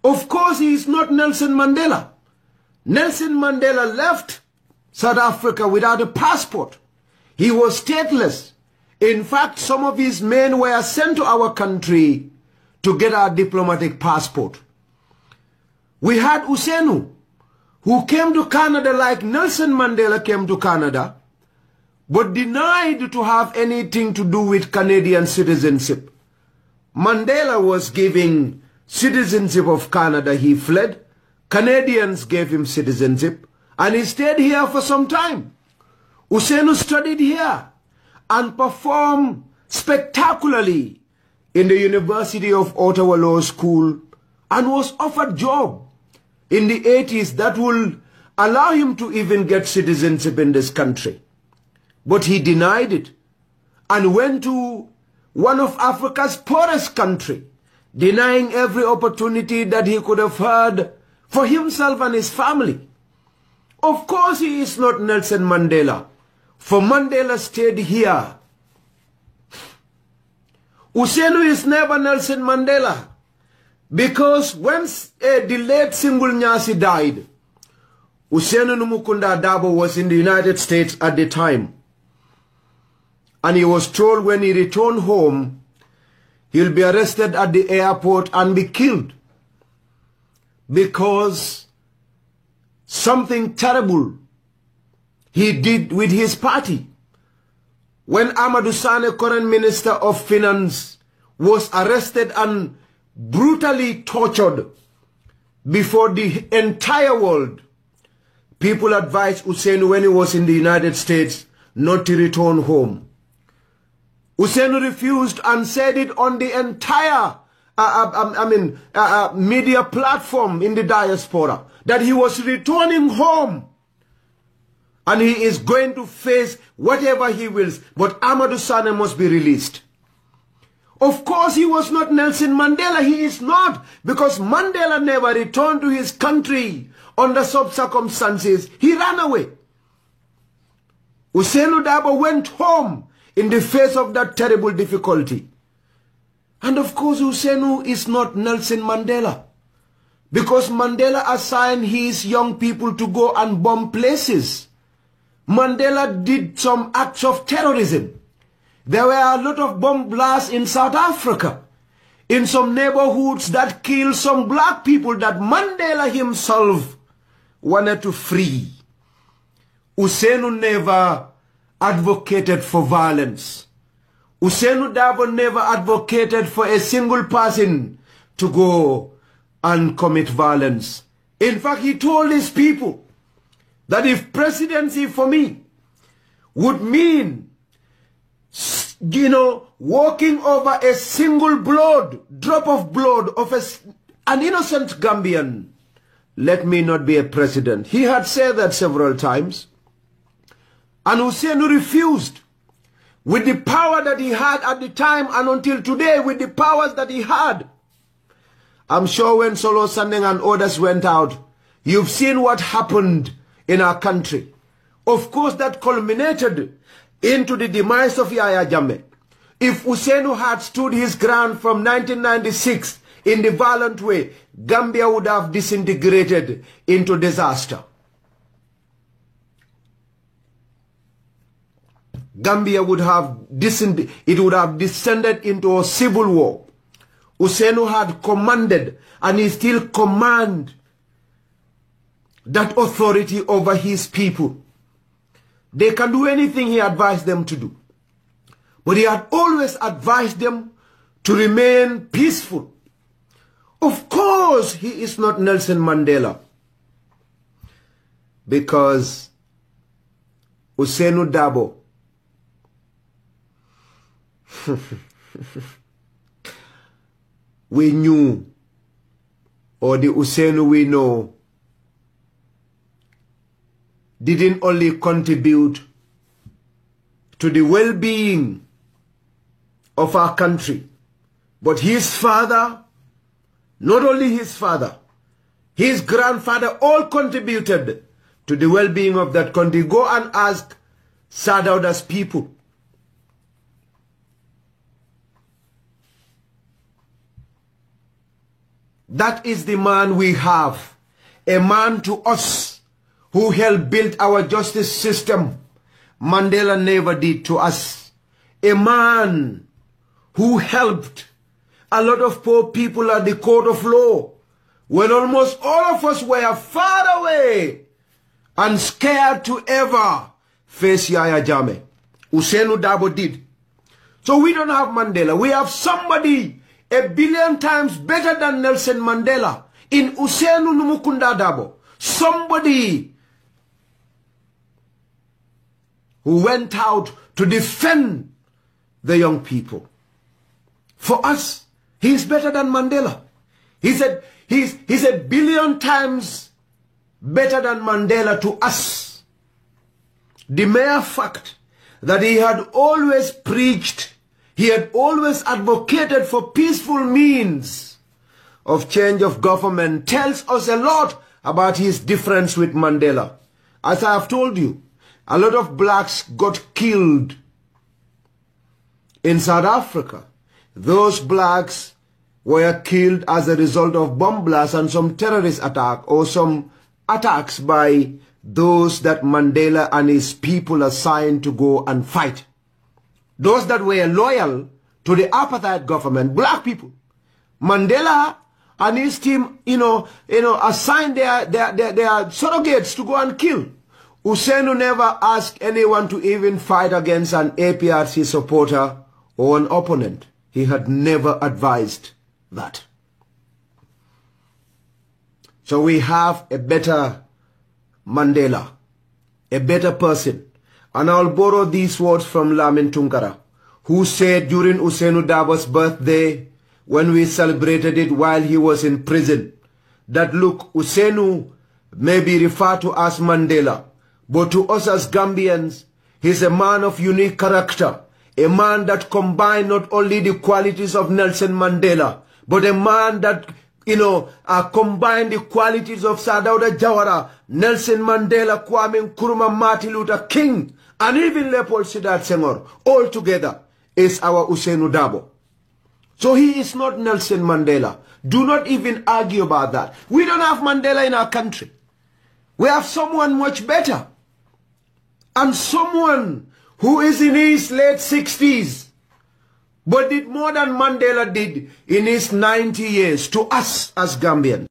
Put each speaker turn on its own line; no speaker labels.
Of course, he is not Nelson Mandela. Nelson Mandela left South Africa without a passport. He was stateless. In fact, some of his men were sent to our country to get our diplomatic passport. We had Usenu, who came to Canada like Nelson Mandela came to Canada, but denied to have anything to do with Canadian citizenship. Mandela was giving citizenship of Canada. He fled. Canadians gave him citizenship, and he stayed here for some time. Usenu studied here and performed spectacularly in the University of Ottawa Law School and was offered job in the 80s that will allow him to even get citizenship in this country. But he denied it and went to one of Africa's poorest country, denying every opportunity that he could have had for himself and his family. Of course, he is not Nelson Mandela, for Mandela stayed here. Usenu is never Nelson Mandela, because when the late Single Nyasi died, Usenu Numukunda Dabo was in the United States at the time. And he was told when he returned home, he'll be arrested at the airport and be killed, because something terrible he did with his party. When Amadou Sane, current Minister of Finance, was arrested and brutally tortured before the entire world, people advised Usenu when he was in the United States not to return home. Usenu refused and said it on the entire media platform in the diaspora that he was returning home and he is going to face whatever he wills, but Amadou Sane must be released. Of course, he was not Nelson Mandela. He is not, because Mandela never returned to his country under such circumstances. He ran away. Usenu Dabo went home in the face of that terrible difficulty. And of course, Usenu is not Nelson Mandela, because Mandela assigned his young people to go and bomb places. Mandela did some acts of terrorism. There were a lot of bomb blasts in South Africa, in some neighborhoods that killed some black people that Mandela himself wanted to free. Usenu never advocated for violence. Usenu Dabo never advocated for a single person to go and commit violence. In fact, he told his people that if presidency for me would mean, walking over a single drop of blood of an innocent Gambian, let me not be a president. He had said that several times. And Usenu refused. With the power that he had at the time and until today, with the powers that he had. I'm sure when Solo Sandeng and others went out, you've seen what happened in our country. Of course, that culminated into the demise of Yahya Jammeh. If Usenu had stood his ground from 1996 in the violent way, Gambia would have disintegrated into disaster. Gambia would have descended into a civil war. Usenu had commanded, and he still commands that authority over his people. They can do anything he advised them to do. But he had always advised them to remain peaceful. Of course, he is not Nelson Mandela, because Usenu Dabo we knew, or the Usenu we know, didn't only contribute to the well-being of our country, but his father, not only his father, his grandfather, all contributed to the well-being of that country. Go and ask Sadauda's people. That is the man we have. A man to us who helped build our justice system. Mandela never did to us. A man who helped a lot of poor people at the court of law when almost all of us were far away and scared to ever face Yaya Jammeh. Ousainou Darboe did. So we don't have Mandela. We have somebody 1 billion times better than Nelson Mandela in Ousainou Numukunda Darboe. Somebody who went out to defend the young people. For us, he's better than Mandela. He's 1 billion times better than Mandela to us. The mere fact that he had always preached, he had always advocated for peaceful means of change of government tells us a lot about his difference with Mandela. As I have told you, a lot of blacks got killed in South Africa. Those blacks were killed as a result of bomb blasts and some terrorist attack or some attacks by those that Mandela and his people assigned to go and fight. Those that were loyal to the apartheid government, black people. Mandela and his team, assigned their surrogates to go and kill. Ousainou never asked anyone to even fight against an APRC supporter or an opponent. He had never advised that. So we have a better Mandela, a better person. And I'll borrow these words from Lamin Tunkara, who said during Ousainou Darboe's birthday, when we celebrated it while he was in prison, that look, Ousainou may be referred to as Mandela, but to us as Gambians, he's a man of unique character, a man that combined not only the qualities of Nelson Mandela, but a man that, combined the qualities of Sir Dawda Jawara, Nelson Mandela, Kwame Nkrumah, Martin Luther King, and even Leopold Sedar Senghor, all together is our Ousainou Darboe. So he is not Nelson Mandela. Do not even argue about that. We don't have Mandela in our country. We have someone much better. And someone who is in his late 60s, but did more than Mandela did in his 90 years to us as Gambians.